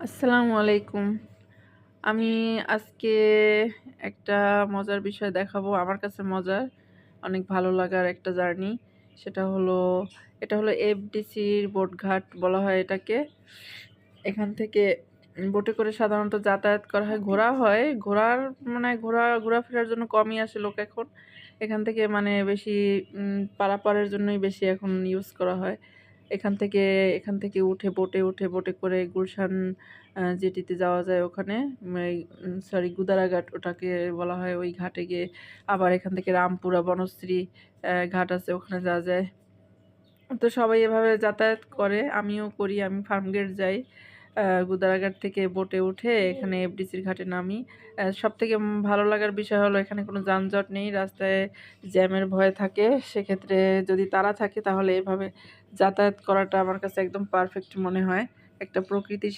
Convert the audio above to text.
আসসালামু আলাইকুম। আমি আজকে একটা মজার বিষয় দেখাবো। আমার কাছে মজার, অনেক ভালো লাগার একটা জার্নি। সেটা হলো এটা হলো এফডিসির বোটঘাট বলা হয় এটাকে। এখান থেকে বোটে করে সাধারণত যাতায়াত করা হয়, ঘোরা হয়। মানে ঘোরাফেরার জন্য কমই আসে লোক এখন। এখান থেকে মানে বেশি পারাপারের জন্যই বেশি এখন ইউজ করা হয়। এখান থেকে বোটে করে গুলশান জেটিতে যাওয়া যায় ওখানে। গুদারাঘাট ওটাকে বলা হয়। ওই ঘাটে গিয়ে আবার এখান থেকে রামপুরা বনশ্রী ঘাট আছে, ওখানে যাওয়া যায়। তো সবাই এভাবে যাতায়াত করে, আমিও করি। আমি ফার্মগেট যাই, গুদারাঘাট থেকে বোটে উঠে এখানে এফডিসির ঘাটে নামি। সবথেকে ভালো লাগার বিষয় হলো এখানে কোনো যানজট নেই, রাস্তায় জ্যামের ভয় থাকে। সেক্ষেত্রে যদি তাড়া থাকে তাহলে এভাবে যাতায়াত করাটা আমার কাছে একদম পারফেক্ট মনে হয়। একটা প্রকৃতির